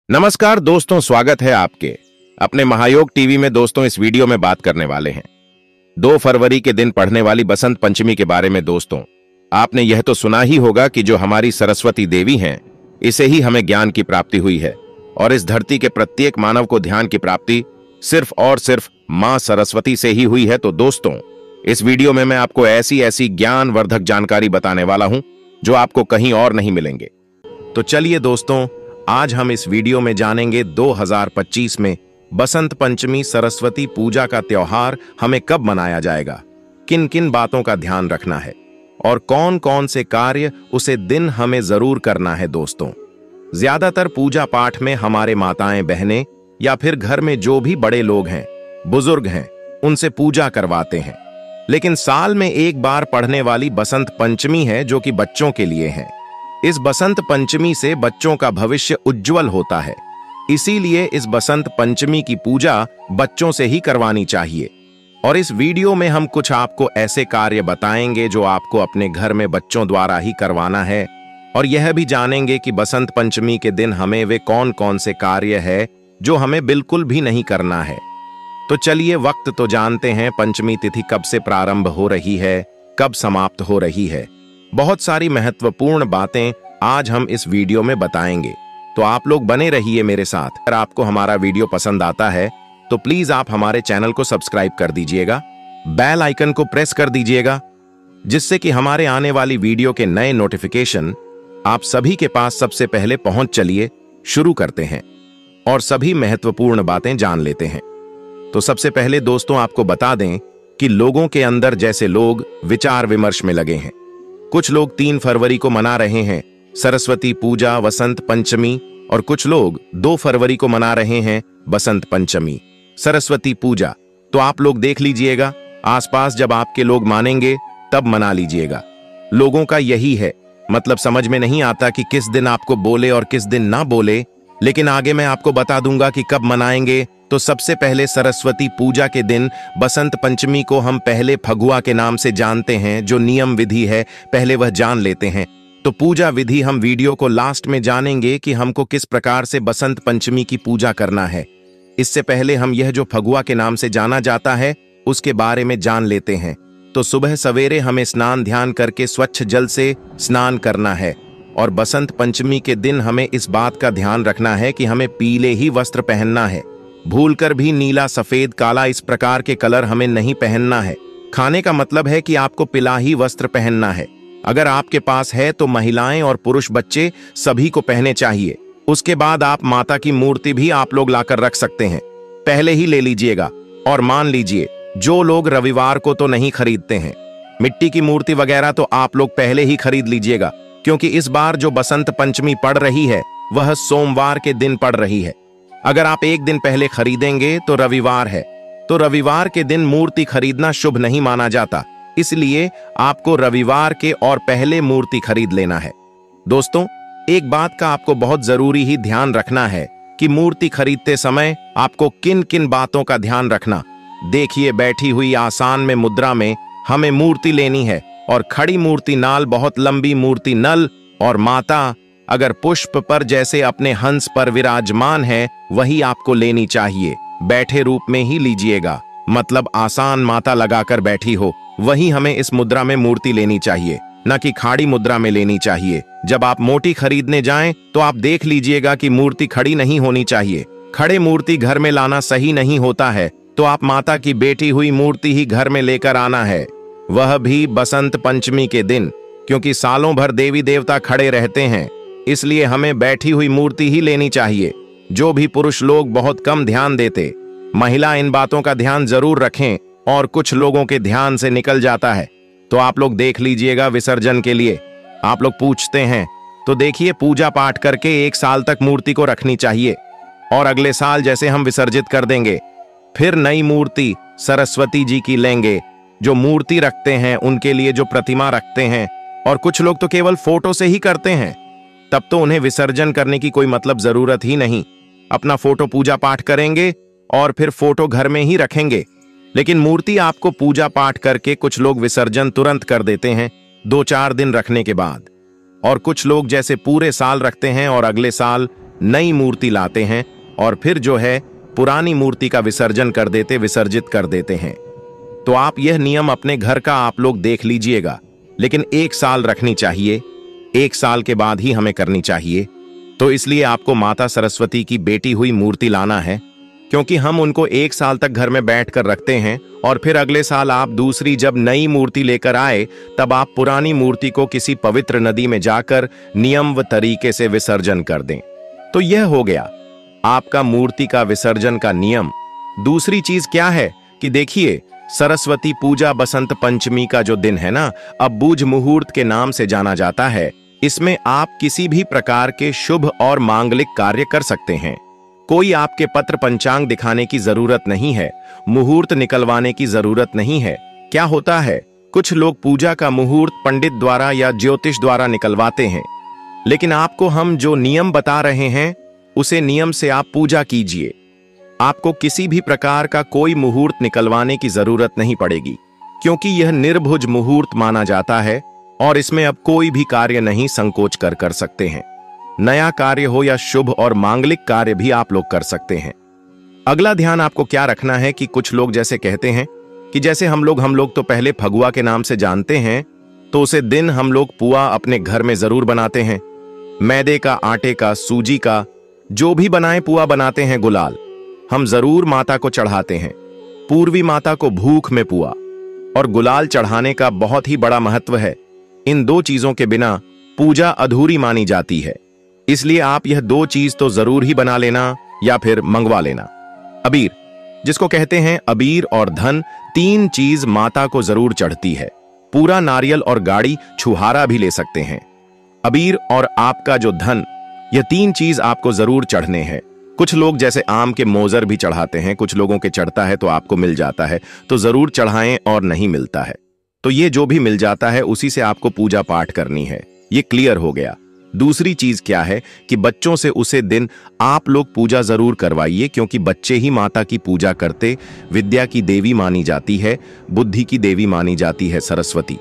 नमस्कार दोस्तों, स्वागत है आपके अपने महायोग टीवी में। दोस्तों, इस वीडियो में बात करने वाले हैं 2 फरवरी के दिन पढ़ने वाली बसंत पंचमी के बारे में। दोस्तों, आपने यह तो सुना ही होगा कि जो हमारी सरस्वती देवी हैं, इसे ही हमें ज्ञान की प्राप्ति हुई है और इस धरती के प्रत्येक मानव को ध्यान की प्राप्ति सिर्फ और सिर्फ मां सरस्वती से ही हुई है। तो दोस्तों, इस वीडियो में मैं आपको ऐसी ज्ञानवर्धक जानकारी बताने वाला हूं जो आपको कहीं और नहीं मिलेंगे। तो चलिए दोस्तों, आज हम इस वीडियो में जानेंगे 2025 में बसंत पंचमी सरस्वती पूजा का त्योहार हमें कब मनाया जाएगा, किन किन बातों का ध्यान रखना है और कौन कौन से कार्य उसे दिन हमें जरूर करना है। दोस्तों, ज्यादातर पूजा पाठ में हमारे माताएं बहनें या फिर घर में जो भी बड़े लोग हैं, बुजुर्ग हैं, उनसे पूजा करवाते हैं। लेकिन साल में एक बार पढ़ने वाली बसंत पंचमी है जो कि बच्चों के लिए है। इस बसंत पंचमी से बच्चों का भविष्य उज्जवल होता है, इसीलिए इस बसंत पंचमी की पूजा बच्चों से ही करवानी चाहिए। और इस वीडियो में हम कुछ आपको ऐसे कार्य बताएंगे जो आपको अपने घर में बच्चों द्वारा ही करवाना है, और यह भी जानेंगे कि बसंत पंचमी के दिन हमें वे कौन कौन से कार्य है जो हमें बिल्कुल भी नहीं करना है। तो चलिए, वक्त तो जानते हैं, पंचमी तिथि कब से प्रारंभ हो रही है, कब समाप्त हो रही है। बहुत सारी महत्वपूर्ण बातें आज हम इस वीडियो में बताएंगे, तो आप लोग बने रहिए मेरे साथ। अगर आपको हमारा वीडियो पसंद आता है तो प्लीज आप हमारे चैनल को सब्सक्राइब कर दीजिएगा, बेल आइकन को प्रेस कर दीजिएगा, जिससे कि हमारे आने वाली वीडियो के नए नोटिफिकेशन आप सभी के पास सबसे पहले पहुंच। चलिए शुरू करते हैं और सभी महत्वपूर्ण बातें जान लेते हैं। तो सबसे पहले दोस्तों, आपको बता दें कि लोगों के अंदर जैसे लोग विचार विमर्श में लगे हैं। कुछ लोग 3 फरवरी को मना रहे हैं सरस्वती पूजा वसंत पंचमी, और कुछ लोग 2 फरवरी को मना रहे हैं बसंत पंचमी सरस्वती पूजा। तो आप लोग देख लीजिएगा, आसपास जब आपके लोग मानेंगे तब मना लीजिएगा। लोगों का यही है, मतलब समझ में नहीं आता कि किस दिन आपको बोले और किस दिन ना बोले, लेकिन आगे मैं आपको बता दूंगा कि कब मनाएंगे। तो सबसे पहले सरस्वती पूजा के दिन बसंत पंचमी को हम पहले फगुआ के नाम से जानते हैं। जो नियम विधि है पहले वह जान लेते हैं। तो पूजा विधि हम वीडियो को लास्ट में जानेंगे कि हमको किस प्रकार से बसंत पंचमी की पूजा करना है। इससे पहले हम यह जो फगुआ के नाम से जाना जाता है उसके बारे में जान लेते हैं। तो सुबह सवेरे हमें स्नान ध्यान करके स्वच्छ जल से स्नान करना है, और बसंत पंचमी के दिन हमें इस बात का ध्यान रखना है कि हमें पीले ही वस्त्र पहनना है। भूलकर भी नीला सफेद काला इस प्रकार के कलर हमें नहीं पहनना है। खाने का मतलब है कि आपको पीला ही वस्त्र पहनना है। अगर आपके पास है तो महिलाएं और पुरुष बच्चे सभी को पहने चाहिए। उसके बाद आप माता की मूर्ति भी आप लोग लाकर रख सकते हैं, पहले ही ले लीजिएगा। और मान लीजिए, जो लोग रविवार को तो नहीं खरीदते हैं मिट्टी की मूर्ति वगैरह, तो आप लोग पहले ही खरीद लीजिएगा, क्योंकि इस बार जो बसंत पंचमी पड़ रही है वह सोमवार के दिन पड़ रही है। अगर आप एक दिन पहले खरीदेंगे तो रविवार है, तो रविवार के दिन मूर्ति खरीदना शुभ नहीं माना जाता, इसलिए आपको रविवार के और पहले मूर्ति खरीद लेना है। दोस्तों, एक बात का आपको बहुत जरूरी ही ध्यान रखना है कि मूर्ति खरीदते समय आपको किन किन बातों का ध्यान रखना। देखिए, बैठी हुई आसान में मुद्रा में हमें मूर्ति लेनी है, और खड़ी मूर्ति नाल बहुत लंबी मूर्ति नल, और माता अगर पुष्प पर जैसे अपने हंस पर विराजमान है वही आपको लेनी चाहिए। बैठे रूप में ही लीजिएगा, मतलब आसान माता लगाकर बैठी हो, वही हमें इस मुद्रा में मूर्ति लेनी चाहिए, न कि खाड़ी मुद्रा में लेनी चाहिए। जब आप मोटी खरीदने जाएं तो आप देख लीजिएगा कि मूर्ति खड़ी नहीं होनी चाहिए। खड़े मूर्ति घर में लाना सही नहीं होता है, तो आप माता की बैठी हुई मूर्ति ही घर में लेकर आना है, वह भी बसंत पंचमी के दिन, क्योंकि सालों भर देवी देवता खड़े रहते हैं, इसलिए हमें बैठी हुई मूर्ति ही लेनी चाहिए। जो भी पुरुष लोग बहुत कम ध्यान देते, महिला इन बातों का ध्यान जरूर रखें, और कुछ लोगों के ध्यान से निकल जाता है। तो आप लोग देख लीजिएगा, विसर्जन के लिए आप लोग पूछते हैं, तो देखिए, पूजा पाठ करके 1 साल तक मूर्ति को रखनी चाहिए, और अगले साल जैसे हम विसर्जित कर देंगे, फिर नई मूर्ति सरस्वती जी की लेंगे। जो मूर्ति रखते हैं उनके लिए जो प्रतिमा रखते हैं, और कुछ लोग तो केवल फोटो से ही करते हैं, तब तो उन्हें विसर्जन करने की कोई मतलब जरूरत ही नहीं। अपना फोटो पूजा पाठ करेंगे और फिर फोटो घर में ही रखेंगे। लेकिन मूर्ति आपको पूजा पाठ करके कुछ लोग विसर्जन तुरंत कर देते हैं 2-4 दिन रखने के बाद, और कुछ लोग जैसे पूरे साल रखते हैं और अगले साल नई मूर्ति लाते हैं और फिर जो है पुरानी मूर्ति का विसर्जित कर देते हैं। तो आप यह नियम अपने घर का आप लोग देख लीजिएगा, लेकिन 1 साल रखनी चाहिए, 1 साल के बाद ही हमें करनी चाहिए। तो इसलिए आपको माता सरस्वती की बेटी हुई मूर्ति लाना है, क्योंकि हम उनको 1 साल तक घर में बैठ कर रखते हैं और फिर अगले साल आप दूसरी जब नई मूर्ति लेकर आए तब आप पुरानी मूर्ति को किसी पवित्र नदी में जाकर नियम व तरीके से विसर्जन कर दें। तो यह हो गया आपका मूर्ति का विसर्जन का नियम। दूसरी चीज क्या है कि देखिए, सरस्वती पूजा बसंत पंचमी का जो दिन है ना, अबूझ मुहूर्त के नाम से जाना जाता है। इसमें आप किसी भी प्रकार के शुभ और मांगलिक कार्य कर सकते हैं। कोई आपके पत्र पंचांग दिखाने की जरूरत नहीं है, मुहूर्त निकलवाने की जरूरत नहीं है। क्या होता है, कुछ लोग पूजा का मुहूर्त पंडित द्वारा या ज्योतिष द्वारा निकलवाते हैं, लेकिन आपको हम जो नियम बता रहे हैं उसे नियम से आप पूजा कीजिए। आपको किसी भी प्रकार का कोई मुहूर्त निकलवाने की जरूरत नहीं पड़ेगी, क्योंकि यह निर्भुज मुहूर्त माना जाता है और इसमें अब कोई भी कार्य नहीं संकोच कर सकते हैं। नया कार्य हो या शुभ और मांगलिक कार्य भी आप लोग कर सकते हैं। अगला ध्यान आपको क्या रखना है कि कुछ लोग जैसे कहते हैं कि जैसे हम लोग तो पहले फगुआ के नाम से जानते हैं, तो उसे दिन हम लोग पुआ अपने घर में जरूर बनाते हैं। मैदे का, आटे का, सूजी का, जो भी बनाए पुआ बनाते हैं। गुलाल हम जरूर माता को चढ़ाते हैं। पूर्वी माता को भूख में पुआ और गुलाल चढ़ाने का बहुत ही बड़ा महत्व है। इन 2 चीजों के बिना पूजा अधूरी मानी जाती है, इसलिए आप यह 2 चीज तो जरूर ही बना लेना या फिर मंगवा लेना। अबीर, जिसको कहते हैं अबीर और धन, 3 चीज माता को जरूर चढ़ती है। पूरा नारियल और गाड़ी, छुहारा भी ले सकते हैं। अबीर और आपका जो धन, यह 3 चीज आपको जरूर चढ़ने हैं। कुछ लोग जैसे आम के मोजर भी चढ़ाते हैं, कुछ लोगों के चढ़ता है तो आपको मिल जाता है, तो जरूर चढ़ाएं, और नहीं मिलता है तो ये जो भी मिल जाता है उसी से आपको पूजा पाठ करनी है। ये क्लियर हो गया। दूसरी चीज क्या है कि बच्चों से उसे दिन आप लोग पूजा जरूर करवाइए, क्योंकि बच्चे ही माता की पूजा करते। विद्या की देवी मानी जाती है, बुद्धि की देवी मानी जाती है सरस्वती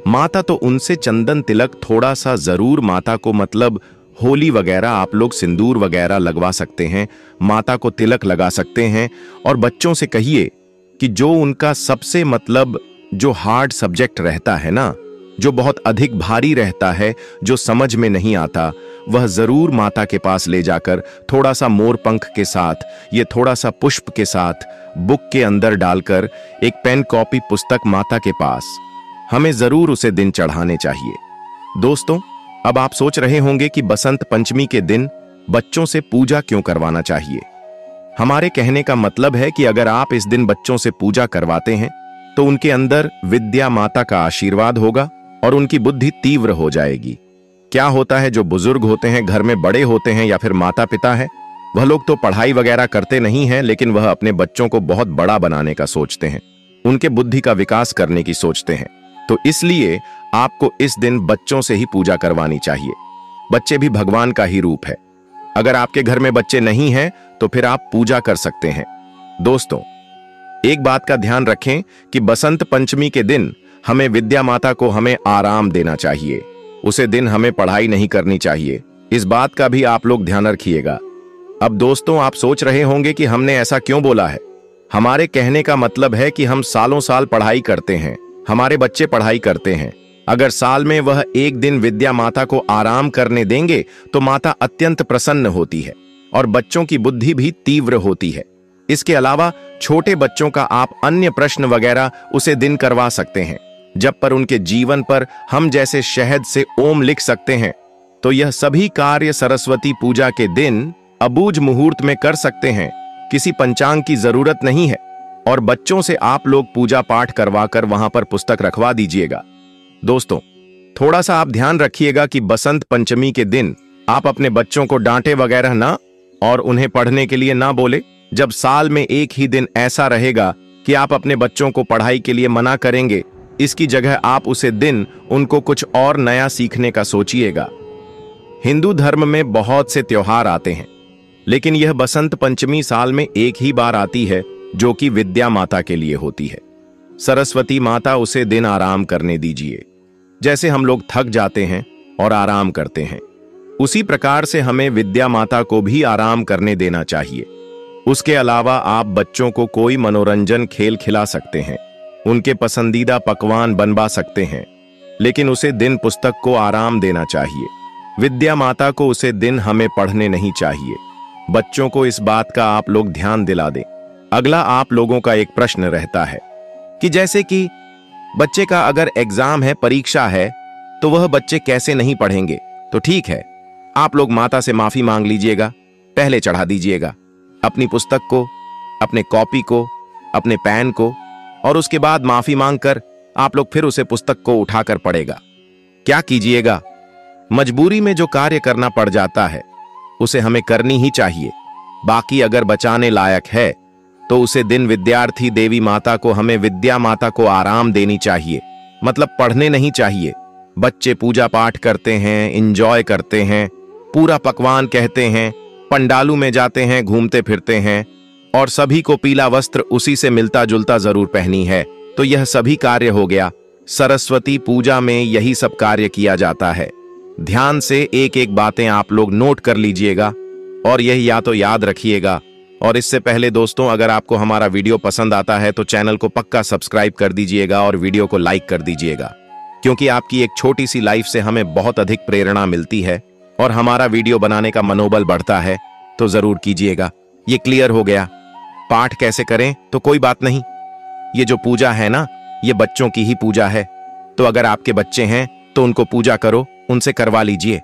माता। तो उनसे चंदन तिलक थोड़ा सा जरूर माता को, मतलब होली वगैरह आप लोग सिंदूर वगैरह लगवा सकते हैं, माता को तिलक लगा सकते हैं। और बच्चों से कहिए कि जो उनका सबसे, मतलब जो हार्ड सब्जेक्ट रहता है ना, जो बहुत अधिक भारी रहता है, जो समझ में नहीं आता, वह जरूर माता के पास ले जाकर थोड़ा सा मोर पंख के साथ, ये थोड़ा सा पुष्प के साथ बुक के अंदर डालकर एक पेन कॉपी पुस्तक माता के पास हमें जरूर उसे दिन चढ़ाने चाहिए। दोस्तों, अब आप सोच रहे होंगे कि बसंत पंचमी के दिन बच्चों से पूजा क्यों करवाना चाहिए। हमारे कहने का मतलब है कि अगर आप इस दिन बच्चों से पूजा करवाते हैं तो उनके अंदर विद्या माता का आशीर्वाद होगा और उनकी बुद्धि तीव्र हो जाएगी। क्या होता है, जो बुजुर्ग होते हैं, घर में बड़े होते हैं या फिर माता पिता है, वह लोग तो पढ़ाई वगैरह करते नहीं हैं, लेकिन वह अपने बच्चों को बहुत बड़ा बनाने का सोचते हैं, उनके बुद्धि का विकास करने की सोचते हैं। तो इसलिए आपको इस दिन बच्चों से ही पूजा करवानी चाहिए। बच्चे भी भगवान का ही रूप है। अगर आपके घर में बच्चे नहीं हैं तो फिर आप पूजा कर सकते हैं। दोस्तों, एक बात का ध्यान रखें कि बसंत पंचमी के दिन हमें विद्या माता को हमें आराम देना चाहिए। उसे दिन हमें पढ़ाई नहीं करनी चाहिए। इस बात का भी आप लोग ध्यान रखिएगा। अब दोस्तों, आप सोच रहे होंगे कि हमने ऐसा क्यों बोला है। हमारे कहने का मतलब है कि हम सालों साल पढ़ाई करते हैं, हमारे बच्चे पढ़ाई करते हैं। अगर साल में वह एक दिन विद्या माता को आराम करने देंगे तो माता अत्यंत प्रसन्न होती है और बच्चों की बुद्धि भी तीव्र होती है। इसके अलावा छोटे बच्चों का आप अन्य प्रश्न वगैरह उसे दिन करवा सकते हैं, जब पर उनके जीवन पर हम जैसे शहद से ओम लिख सकते हैं। तो यह सभी कार्य सरस्वती पूजा के दिन अबूझ मुहूर्त में कर सकते हैं। किसी पंचांग की जरूरत नहीं है और बच्चों से आप लोग पूजा पाठ करवाकर वहां पर पुस्तक रखवा दीजिएगा। दोस्तों, थोड़ा सा आप ध्यान रखिएगा कि बसंत पंचमी के दिन आप अपने बच्चों को डांटे वगैरह ना और उन्हें पढ़ने के लिए ना बोले। जब साल में एक ही दिन ऐसा रहेगा कि आप अपने बच्चों को पढ़ाई के लिए मना करेंगे, इसकी जगह आप उसे दिन उनको कुछ और नया सीखने का सोचिएगा। हिंदू धर्म में बहुत से त्योहार आते हैं, लेकिन यह बसंत पंचमी साल में एक ही बार आती है, जो कि विद्या माता के लिए होती है। सरस्वती माता, उसे दिन आराम करने दीजिए। जैसे हम लोग थक जाते हैं और आराम करते हैं, उसी प्रकार से हमें विद्या माता को भी आराम करने देना चाहिए। उसके अलावा आप बच्चों को कोई मनोरंजन खेल खिला सकते हैं, उनके पसंदीदा पकवान बनवा सकते हैं, लेकिन उसे दिन पुस्तक को आराम देना चाहिए। विद्या माता को उसे दिन हमें पढ़ने नहीं चाहिए। बच्चों को इस बात का आप लोग ध्यान दिला दें। अगला आप लोगों का एक प्रश्न रहता है कि जैसे कि बच्चे का अगर एग्जाम है, परीक्षा है, तो वह बच्चे कैसे नहीं पढ़ेंगे। तो ठीक है, आप लोग माता से माफी मांग लीजिएगा, पहले चढ़ा दीजिएगा अपनी पुस्तक को, अपने कॉपी को, अपने पेन को, और उसके बाद माफी मांगकर आप लोग फिर उसे पुस्तक को उठाकर पढ़ेगा। क्या कीजिएगा, मजबूरी में जो कार्य करना पड़ जाता है उसे हमें करनी ही चाहिए। बाकी अगर बचाने लायक है तो उसे दिन विद्यार्थी देवी माता को, हमें विद्या माता को आराम देनी चाहिए, मतलब पढ़ने नहीं चाहिए। बच्चे पूजा पाठ करते हैं, इंजॉय करते हैं, पूरा पकवान कहते हैं, पंडालों में जाते हैं, घूमते फिरते हैं, और सभी को पीला वस्त्र उसी से मिलता जुलता जरूर पहनी है। तो यह सभी कार्य हो गया। सरस्वती पूजा में यही सब कार्य किया जाता है। ध्यान से एक एक बातें आप लोग नोट कर लीजिएगा और यह या तो याद रखिएगा। और इससे पहले दोस्तों, अगर आपको हमारा वीडियो पसंद आता है तो चैनल को पक्का सब्सक्राइब कर दीजिएगा और वीडियो को लाइक कर दीजिएगा, क्योंकि आपकी एक छोटी सी लाइफ से हमें बहुत अधिक प्रेरणा मिलती है और हमारा वीडियो बनाने का मनोबल बढ़ता है। तो जरूर कीजिएगा। ये क्लियर हो गया। पाठ कैसे करें तो कोई बात नहीं, ये जो पूजा है ना, ये बच्चों की ही पूजा है। तो अगर आपके बच्चे हैं तो उनको पूजा करो, उनसे करवा लीजिए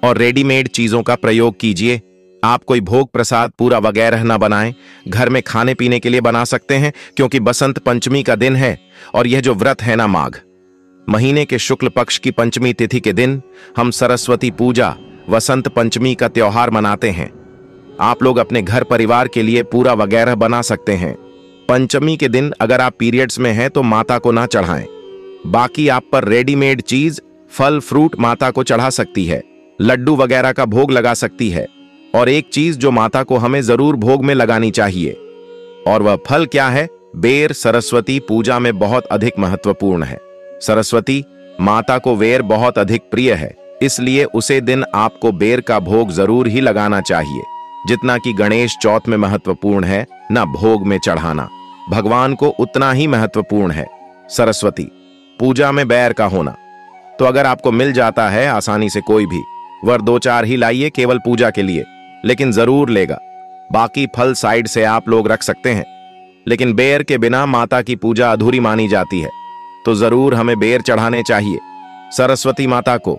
और रेडीमेड चीजों का प्रयोग कीजिए। आप कोई भोग प्रसाद पूरा वगैरह ना बनाएं, घर में खाने पीने के लिए बना सकते हैं, क्योंकि बसंत पंचमी का दिन है और यह जो व्रत है ना, माघ महीने के शुक्ल पक्ष की पंचमी तिथि के दिन हम सरस्वती पूजा वसंत पंचमी का त्योहार मनाते हैं। आप लोग अपने घर परिवार के लिए पूरा वगैरह बना सकते हैं। पंचमी के दिन अगर आप पीरियड्स में हैं तो माता को ना चढ़ाएं। बाकी आप पर रेडीमेड चीज, फल फ्रूट माता को चढ़ा सकती है, लड्डू वगैरह का भोग लगा सकती है। और एक चीज जो माता को हमें जरूर भोग में लगानी चाहिए, और वह फल क्या है? बेर सरस्वती पूजा में बहुत अधिक महत्वपूर्ण है। सरस्वती माता को बेर बहुत अधिक प्रिय है, इसलिए उसे दिन आपको बेर का भोग जरूर ही लगाना चाहिए। जितना कि गणेश चौथ में महत्वपूर्ण है ना भोग में चढ़ाना, भगवान को उतना ही महत्वपूर्ण है सरस्वती पूजा में बेर का होना। तो अगर आपको मिल जाता है आसानी से कोई भी वर, 2-4 ही लाइए केवल पूजा के लिए, लेकिन जरूर लेगा। बाकी फल साइड से आप लोग रख सकते हैं, लेकिन बेर के बिना माता की पूजा अधूरी मानी जाती है। तो जरूर हमें बेर चढ़ाने चाहिए सरस्वती माता को।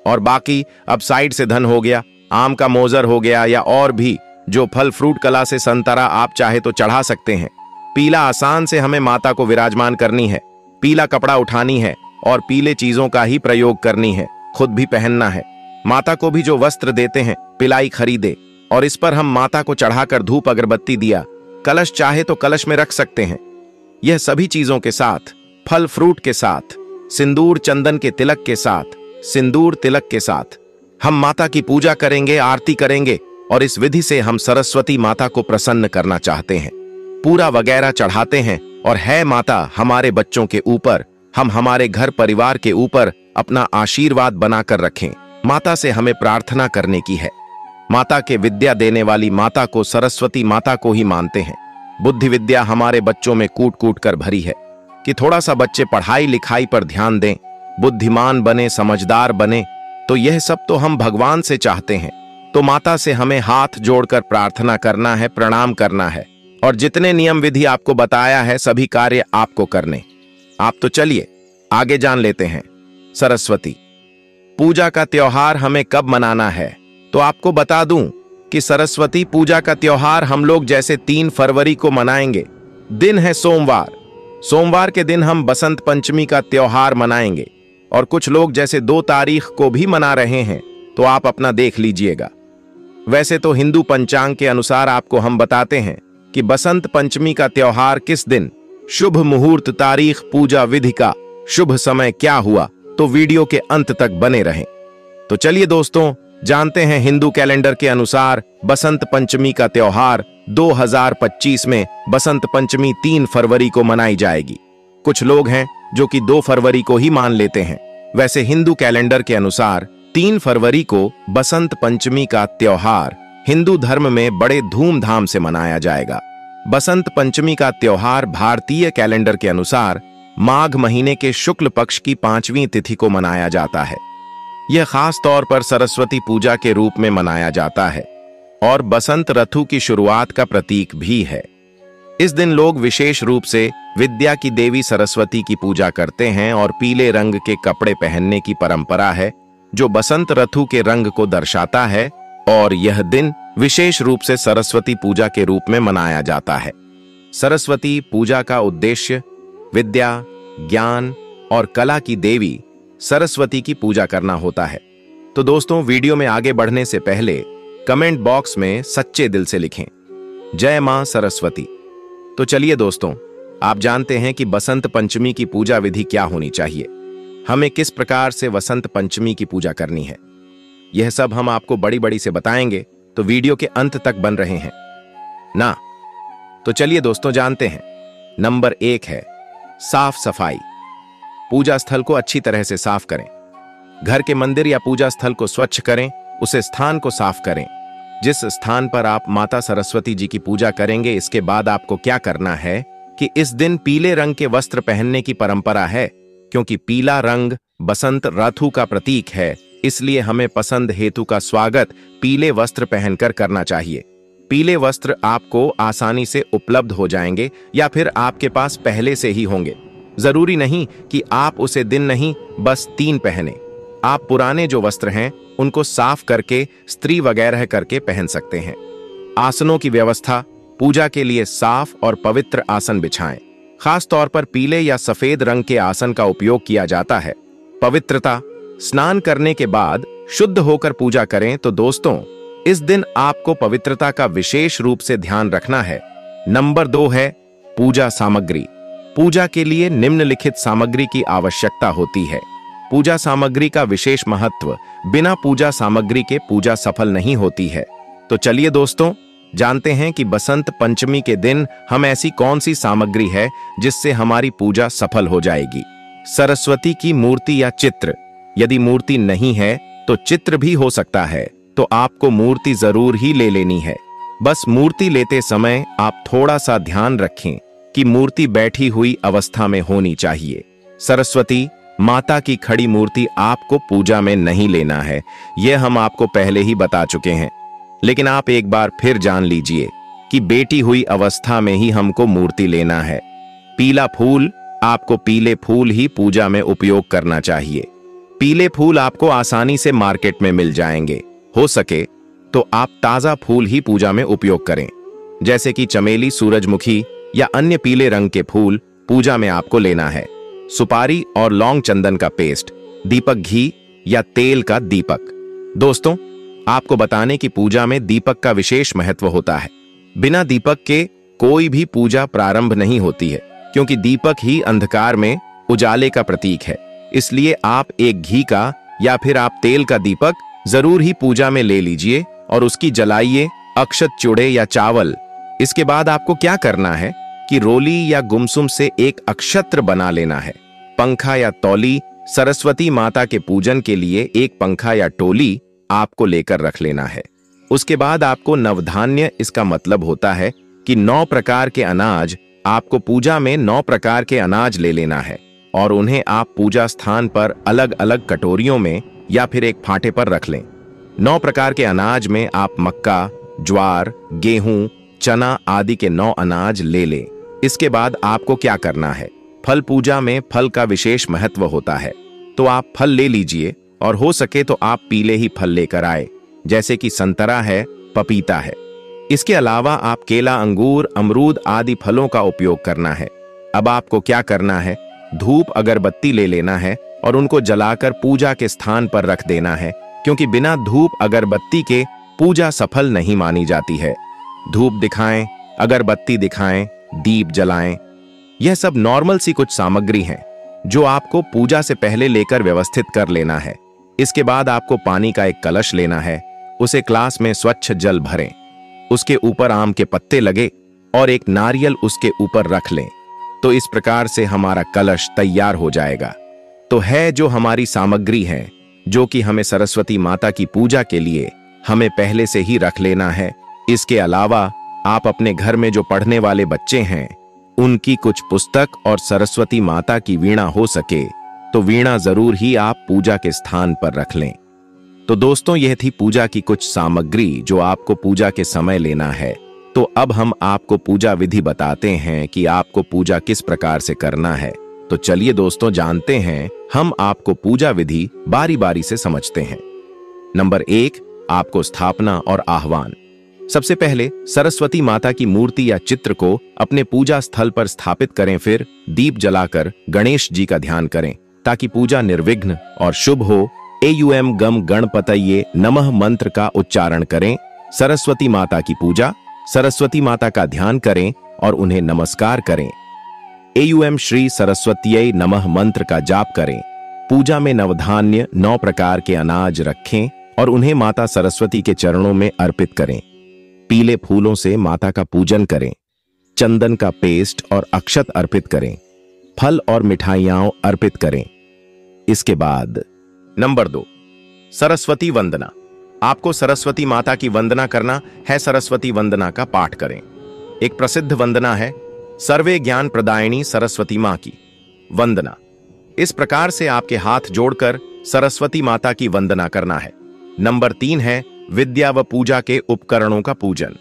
और बाकी अब साइड से धन हो गया, आम का मोजर हो गया, या और भी जो फल फ्रूट कला से संतरा आप चाहे तो चढ़ा सकते हैं। पीला आसान से हमें माता को विराजमान करनी है, पीला कपड़ा उठानी है और पीले चीजों का ही प्रयोग करनी है, खुद भी पहनना है। माता को भी जो वस्त्र देते हैं पिलाई खरीदे और इस पर हम माता को चढ़ाकर धूप अगरबत्ती दिया, कलश चाहे तो कलश में रख सकते हैं। यह सभी चीजों के साथ, फल फ्रूट के साथ, सिंदूर चंदन के तिलक के साथ, सिंदूर तिलक के साथ हम माता की पूजा करेंगे, आरती करेंगे। और इस विधि से हम सरस्वती माता को प्रसन्न करना चाहते हैं। पूरा वगैरह चढ़ाते हैं और है माता हमारे बच्चों के ऊपर, हम हमारे घर परिवार के ऊपर अपना आशीर्वाद बनाकर रखें। माता से हमें प्रार्थना करने की है। माता के विद्या देने वाली माता को, सरस्वती माता को ही मानते हैं। बुद्धि विद्या हमारे बच्चों में कूट कूट कर भरी है कि थोड़ा सा बच्चे पढ़ाई लिखाई पर ध्यान दें, बुद्धिमान बने, समझदार बने। तो यह सब तो हम भगवान से चाहते हैं। तो माता से हमें हाथ जोड़कर प्रार्थना करना है, प्रणाम करना है, और जितने नियम विधि आपको बताया है सभी कार्य आपको करने। आप तो चलिए आगे जान लेते हैं। सरस्वती पूजा का त्योहार हमें कब मनाना है? तो आपको बता दूं कि सरस्वती पूजा का त्योहार हम लोग जैसे 3 फरवरी को मनाएंगे। दिन है सोमवार। सोमवार के दिन हम बसंत पंचमी का त्योहार मनाएंगे, और कुछ लोग जैसे 2 तारीख को भी मना रहे हैं, तो आप अपना देख लीजिएगा। वैसे तो हिंदू पंचांग के अनुसार आपको हम बताते हैं कि बसंत पंचमी का त्योहार किस दिन, शुभ मुहूर्त, तारीख, पूजा विधि का शुभ समय क्या हुआ, तो वीडियो के अंत तक बने रहें। तो चलिए दोस्तों, जानते हैं हिंदू कैलेंडर के अनुसार बसंत पंचमी का त्योहार 2025 में बसंत पंचमी 3 फरवरी को मनाई जाएगी। कुछ लोग हैं जो कि 2 फरवरी को ही मान लेते हैं। वैसे हिंदू कैलेंडर के अनुसार 3 फरवरी को बसंत पंचमी का त्योहार हिंदू धर्म में बड़े धूमधाम से मनाया जाएगा। बसंत पंचमी का त्योहार भारतीय कैलेंडर के अनुसार माघ महीने के शुक्ल पक्ष की 5वीं तिथि को मनाया जाता है। यह खास तौर पर सरस्वती पूजा के रूप में मनाया जाता है और बसंत ऋतु की शुरुआत का प्रतीक भी है। इस दिन लोग विशेष रूप से विद्या की देवी सरस्वती की पूजा करते हैं और पीले रंग के कपड़े पहनने की परंपरा है जो बसंत ऋतु के रंग को दर्शाता है और यह दिन विशेष रूप से सरस्वती पूजा के रूप में मनाया जाता है। सरस्वती पूजा का उद्देश्य विद्या, ज्ञान और कला की देवी सरस्वती की पूजा करना होता है। तो दोस्तों, वीडियो में आगे बढ़ने से पहले कमेंट बॉक्स में सच्चे दिल से लिखें जय मां सरस्वती। तो चलिए दोस्तों, आप जानते हैं कि बसंत पंचमी की पूजा विधि क्या होनी चाहिए, हमें किस प्रकार से वसंत पंचमी की पूजा करनी है। यह सब हम आपको बड़ी से बताएंगे, तो वीडियो के अंत तक बन रहे हैं ना। तो चलिए दोस्तों, जानते हैं। नंबर 1 है साफ सफाई। पूजा स्थल को अच्छी तरह से साफ करें। घर के मंदिर या पूजा स्थल को स्वच्छ करें, उसे स्थान को साफ करें जिस स्थान पर आप माता सरस्वती जी की पूजा करेंगे। इसके बाद आपको क्या करना है कि इस दिन पीले रंग के वस्त्र पहनने की परंपरा है, क्योंकि पीला रंग बसंत ऋतु का प्रतीक है, इसलिए हमें पसंद हेतु का स्वागत पीले वस्त्र पहनकर करना चाहिए। पीले वस्त्र आपको आसानी से उपलब्ध हो जाएंगे या फिर आपके पास पहले से ही होंगे। जरूरी नहीं कि आप उसे दिन नहीं बस 3 पहने। आप पुराने जो वस्त्र हैं उनको साफ करके स्त्री वगैरह करके पहन सकते हैं। आसनों की व्यवस्था। पूजा के लिए साफ और पवित्र आसन बिछाएं। खास तौर पर पीले या सफेद रंग के आसन का उपयोग किया जाता है। पवित्रता। स्नान करने के बाद शुद्ध होकर पूजा करें। तो दोस्तों, इस दिन आपको पवित्रता का विशेष रूप से ध्यान रखना है। नंबर 2 है पूजा सामग्री। पूजा के लिए निम्नलिखित सामग्री की आवश्यकता होती है। पूजा सामग्री का विशेष महत्व। बिना पूजा सामग्री के पूजा सफल नहीं होती है। तो चलिए दोस्तों, जानते हैं कि बसंत पंचमी के दिन हम ऐसी कौन सी सामग्री है जिससे हमारी पूजा सफल हो जाएगी। सरस्वती की मूर्ति या चित्र। यदि मूर्ति नहीं है तो चित्र भी हो सकता है, तो आपको मूर्ति जरूर ही ले लेनी है। बस मूर्ति लेते समय आप थोड़ा सा ध्यान रखें कि मूर्ति बैठी हुई अवस्था में होनी चाहिए। सरस्वती माता की खड़ी मूर्ति आपको पूजा में नहीं लेना है, यह हम आपको पहले ही बता चुके हैं, लेकिन आप एक बार फिर जान लीजिए कि बैठी हुई अवस्था में ही हमको मूर्ति लेना है। पीला फूल। आपको पीले फूल ही पूजा में उपयोग करना चाहिए। पीले फूल आपको आसानी से मार्केट में मिल जाएंगे। हो सके तो आप ताजा फूल ही पूजा में उपयोग करें, जैसे कि चमेली, सूरजमुखी या अन्य पीले रंग के फूल पूजा में आपको लेना है। सुपारी और लौंग चंदन का पेस्ट। दीपक घी या तेल का दीपक। दोस्तों, आपको बताने की पूजा में दीपक का विशेष महत्व होता है। बिना दीपक के कोई भी पूजा प्रारंभ नहीं होती है, क्योंकि दीपक ही अंधकार में उजाले का प्रतीक है। इसलिए आप एक घी का या फिर आप तेल का दीपक जरूर ही पूजा में ले लीजिए और उसकी जलाइए। अक्षत चूड़े या चावल। इसके बाद आपको क्या करना है कि रोली या गुमसुम से एक अक्षत्र बना लेना है। पंखा या तौली। सरस्वती माता के पूजन के लिए एक पंखा या टोली आपको लेकर रख लेना है। उसके बाद आपको नवधान्य, इसका मतलब होता है कि 9 प्रकार के अनाज, आपको पूजा में 9 प्रकार के अनाज ले लेना है और उन्हें आप पूजा स्थान पर अलग अलग कटोरियों में या फिर एक फाटे पर रख लें। 9 प्रकार के अनाज में आप मक्का, ज्वार, गेहूं, चना आदि के 9 अनाज ले लें। इसके बाद आपको क्या करना है, फल। पूजा में फल का विशेष महत्व होता है, तो आप फल ले लीजिए और हो सके तो आप पीले ही फल लेकर आए, जैसे कि संतरा है, पपीता है। इसके अलावा आप केला, अंगूर, अमरूद आदि फलों का उपयोग करना है। अब आपको क्या करना है, धूप अगरबत्ती ले लेना है और उनको जलाकर पूजा के स्थान पर रख देना है, क्योंकि बिना धूप अगरबत्ती के पूजा सफल नहीं मानी जाती है। धूप दिखाएं, अगरबत्ती दिखाएं, दीप जलाएं। यह सब नॉर्मल सी कुछ सामग्री हैं जो आपको पूजा से पहले लेकर व्यवस्थित कर लेना है। इसके बाद आपको पानी का एक कलश लेना है, उसे ग्लास में स्वच्छ जल भरें, उसके ऊपर आम के पत्ते लगे और एक नारियल उसके ऊपर रख लें। तो इस प्रकार से हमारा कलश तैयार हो जाएगा। तो है जो हमारी सामग्री है जो कि हमें सरस्वती माता की पूजा के लिए हमें पहले से ही रख लेना है। इसके अलावा आप अपने घर में जो पढ़ने वाले बच्चे हैं उनकी कुछ पुस्तक और सरस्वती माता की वीणा हो सके तो वीणा जरूर ही आप पूजा के स्थान पर रख लें। तो दोस्तों, यह थी पूजा की कुछ सामग्री जो आपको पूजा के समय लेना है। तो अब हम आपको पूजा विधि बताते हैं कि आपको पूजा किस प्रकार से करना है। तो चलिए दोस्तों, जानते हैं हम आपको पूजा विधि बारी बारी से समझते हैं। नंबर 1, आपको स्थापना और आह्वान। सबसे पहले सरस्वती माता की मूर्ति या चित्र को अपने पूजा स्थल पर स्थापित करें। फिर दीप जलाकर गणेश जी का ध्यान करें ताकि पूजा निर्विघ्न और शुभ हो। एयूएम गम गणपतये नमः मंत्र का उच्चारण करें। सरस्वती माता की पूजा, सरस्वती माता का ध्यान करें और उन्हें नमस्कार करें। एयूएम श्री सरस्वतीयै नमः मंत्र का जाप करें। पूजा में नवधान्य 9 प्रकार के अनाज रखें और उन्हें माता सरस्वती के चरणों में अर्पित करें। पीले फूलों से माता का पूजन करें। चंदन का पेस्ट और अक्षत अर्पित करें। फल और मिठाइयां अर्पित करें। इसके बाद नंबर 2, सरस्वती वंदना। आपको सरस्वती माता की वंदना करना है। सरस्वती वंदना का पाठ करें। एक प्रसिद्ध वंदना है सर्वे ज्ञान प्रदायिनी सरस्वती मां की वंदना। इस प्रकार से आपके हाथ जोड़कर सरस्वती माता की वंदना करना है। नंबर 3 है विद्या व पूजा के उपकरणों का पूजन।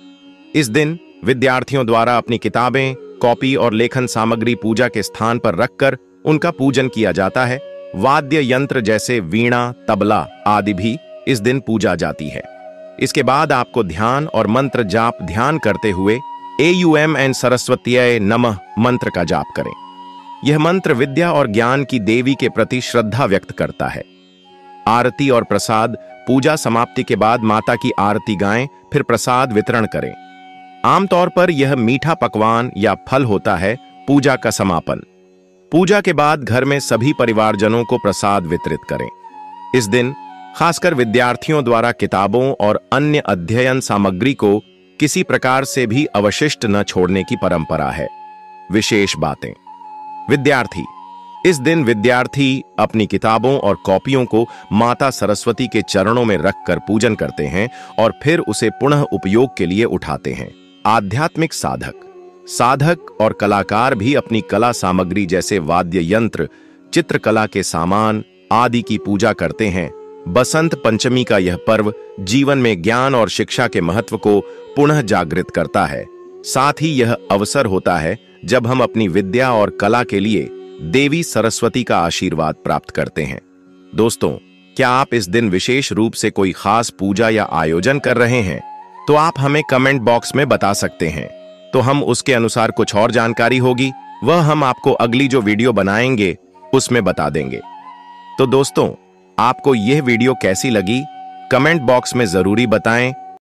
इस दिन विद्यार्थियों द्वारा अपनी किताबें, कॉपी और लेखन सामग्री पूजा के स्थान पर रखकर उनका पूजन किया जाता है। वाद्य यंत्र जैसे वीणा, तबला आदि भी इस दिन पूजा जाती है। इसके बाद आपको ध्यान और मंत्र जाप ध्यान करते हुए एयूएम एंड सरस्वतीय नमः मंत्र का जाप करें। यह मंत्र विद्या और ज्ञान की देवी के प्रति श्रद्धा व्यक्त करता है। आरती और प्रसाद। पूजा समाप्ति के बाद माता की आरती गाएं, फिर प्रसाद वितरण करें। आमतौर पर यह मीठा पकवान या फल होता है। पूजा का समापन। पूजा के बाद घर में सभी परिवारजनों को प्रसाद वितरित करें। इस दिन खासकर विद्यार्थियों द्वारा किताबों और अन्य अध्ययन सामग्री को किसी प्रकार से भी अवशिष्ट न छोड़ने की परंपरा है। विशेष बातें। विद्यार्थी। इस दिन विद्यार्थी अपनी किताबों और कॉपियों को माता सरस्वती के चरणों में रखकर पूजन करते हैं और फिर उसे पुनः उपयोग के लिए उठाते हैं। आध्यात्मिक साधक। साधक और कलाकार भी अपनी कला सामग्री जैसे वाद्य यंत्र, चित्रकला के सामान आदि की पूजा करते हैं। बसंत पंचमी का यह पर्व जीवन में ज्ञान और शिक्षा के महत्व को पुनः जागृत करता है। साथ ही यह अवसर होता है जब हम अपनी विद्या और कला के लिए देवी सरस्वती का आशीर्वाद प्राप्त करते हैं। दोस्तों, क्या आप इस दिन विशेष रूप से कोई खास पूजा या आयोजन कर रहे हैं? तो आप हमें कमेंट बॉक्स में बता सकते हैं। तो हम उसके अनुसार कुछ और जानकारी होगी वह हम आपको अगली जो वीडियो बनाएंगे उसमें बता देंगे। तो दोस्तों, आपको यह वीडियो कैसी लगी कमेंट बॉक्स में जरूरी बताएं